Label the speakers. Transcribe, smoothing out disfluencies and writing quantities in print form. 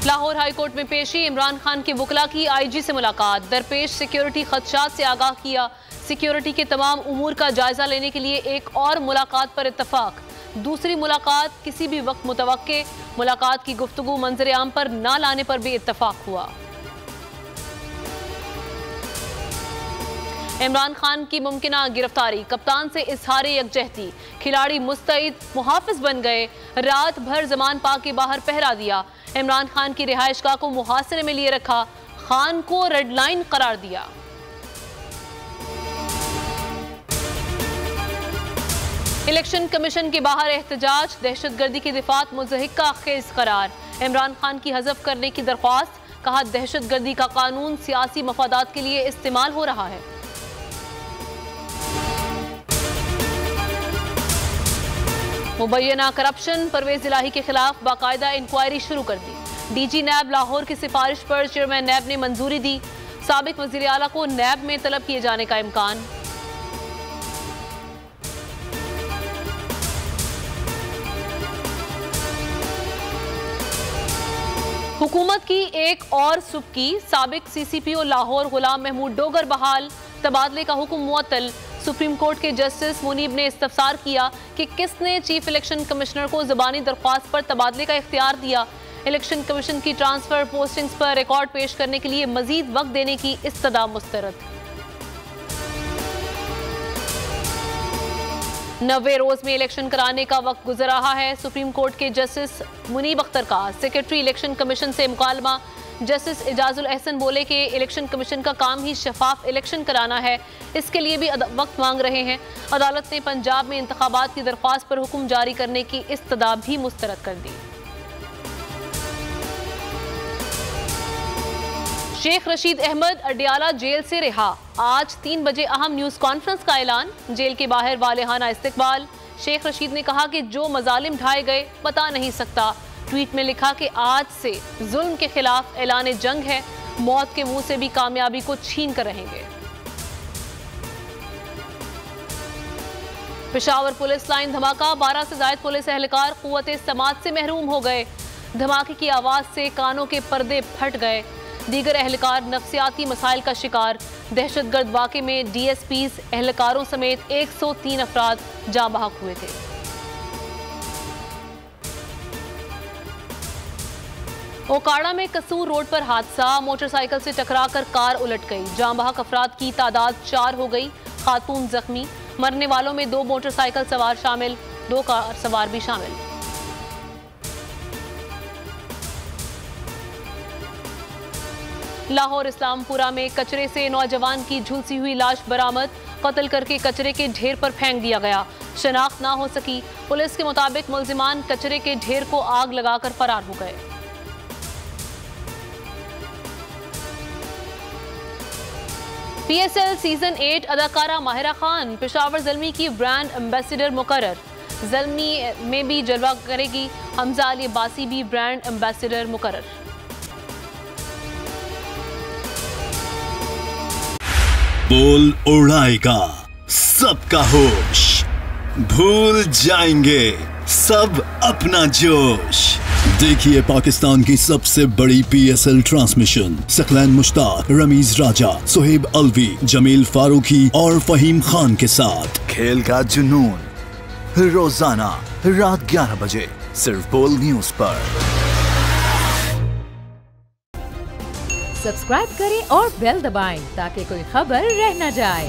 Speaker 1: Lahore high court में पेशी, इमरान खान के वकला की आईजी से मुलाकात, दरपेश सिक्योरिटी खदशात से आगाह किया। सिक्योरिटी के तमाम उमूर का जायजा लेने के लिए एक और मुलाकात पर इत्तफाक। दूसरी मुलाकात किसी भी वक्त मुतवक्के। मुलाकात की गुफ्तगू मंजर आम पर ना लाने पर भी इत्तफाक हुआ। इमरान खान की मुमकिना गिरफ्तारी, कप्तान से इजहार यकजहती, खिलाड़ी मुस्तैद मुहाफिज बन गए, रात भर जमान पाक के बाहर पहरा दिया। इमरान खान की रिहाइशगाह को मुहासरे में लिए रखा, खान को रेड लाइन करार दिया। इलेक्शन कमीशन के बाहर एहतजाज, दहशतगर्दी की दिफात मुज़हिका खेज करार। इमरान खान की हज़फ करने की दरख्वास्त, कहा दहशतगर्दी का कानून सियासी मफादात के लिए इस्तेमाल हो रहा है। मुबैना करप्शन, परवेज इलाही के खिलाफ बाकायदा इंक्वायरी शुरू कर दी। डीजी नैब लाहौर की सिफारिश पर चेयरमैन नैब ने मंजूरी दी। साबिक वजीर आला को नैब में तलब किए जाने का इम्कान। हुकूमत की एक और सुबकी, साबिक सीसीपीओ लाहौर गुलाम महमूद डोगर बहाल, तबादले का हुक्म मुअत्तल। सुप्रीम कोर्ट के जस्टिस मुनीब ने इस्तफसार किया कि किसने चीफ इलेक्शन कमिश्नर को ज़बानी दरख्वास्त पर तबादले का इख्तियार दिया। इलेक्शन कमीशन की ट्रांसफर पोस्टिंग्स पर रिकॉर्ड पेश करने के लिए मजीद वक्त देने की इस्तदा मुस्तरद। 90 रोज में इलेक्शन कराने का वक्त गुजर रहा है। सुप्रीम कोर्ट के जस्टिस मुनीब अख्तर का सेक्रेटरी इलेक्शन कमीशन से मुकालमा। जस्टिस इजाजुल एहसन बोले कि इलेक्शन कमीशन का काम ही शफाफ इलेक्शन कराना है, इसके लिए भी वक्त मांग रहे हैं। अदालत ने पंजाब में इंतखाबात की दरख्वास्त पर हुक्म जारी करने की इस्तदा भी मुस्तरद कर दी। शेख रशीद अहमद अडियाला जेल से रिहा, आज 3 बजे अहम न्यूज कॉन्फ्रेंस का ऐलान। जेल के बाहर वालेहाना इस्तकबाल। शेख रशीद ने कहा कि जो मजालिम ढाए गए बता नहीं सकता। ट्वीट में लिखा कि आज से जुल्म के खिलाफ ऐलान जंग है, मौत के मुंह से भी कामयाबी को छीन कर रहेंगे। पेशावर पुलिस लाइन धमाका, 12 से ज्यादा पुलिस एहलकार कुव्वते समात से महरूम हो गए। धमाके की आवाज से कानों के पर्दे फट गए। दीगर एहलकार नफ्सियाती मसाइल का शिकार। दहशतगर्द वाक़े में डीएसपीज एहलकारों समेत 103 अफराद जाँ बहक हुए थे। ओकाड़ा में कसूर रोड पर हादसा, मोटरसाइकिल से टकराकर कार उलट गई। जाँ बहक अफराद की तादाद 4 हो गई, खातून जख्मी। मरने वालों में 2 मोटरसाइकिल सवार शामिल, 2 कार सवार भी शामिल। लाहौर इस्लामपुरा में कचरे से नौजवान की झुलसी हुई लाश बरामद, कत्ल करके कचरे के ढेर पर फेंक दिया गया। शनाख्त ना हो सकी। पुलिस के मुताबिक मुल्जिमान कचरे के ढेर को आग लगाकर फरार हो गए। PSL सीजन 8 अदाकारा माहिरा खान पेशावर ज़ल्मी की ब्रांड एम्बेसडर मुकर्रर। ज़ल्मी में भी जलवा करेगी, हमजा अली अब्बासी भी ब्रांड एम्बेसडर मुकर्रर।
Speaker 2: बोल उड़ाएगा सबका होश, भूल जाएंगे सब अपना जोश। देखिए पाकिस्तान की सबसे बड़ी PSL ट्रांसमिशन सकलैन मुश्ताक, रमीज राजा, सुहेब अलवी, जमील फारूकी और फहीम खान के साथ खेल का जुनून रोजाना रात 11 बजे सिर्फ बोल न्यूज पर।
Speaker 3: सब्सक्राइब करें और बेल दबाएं ताकि कोई खबर रह न जाए।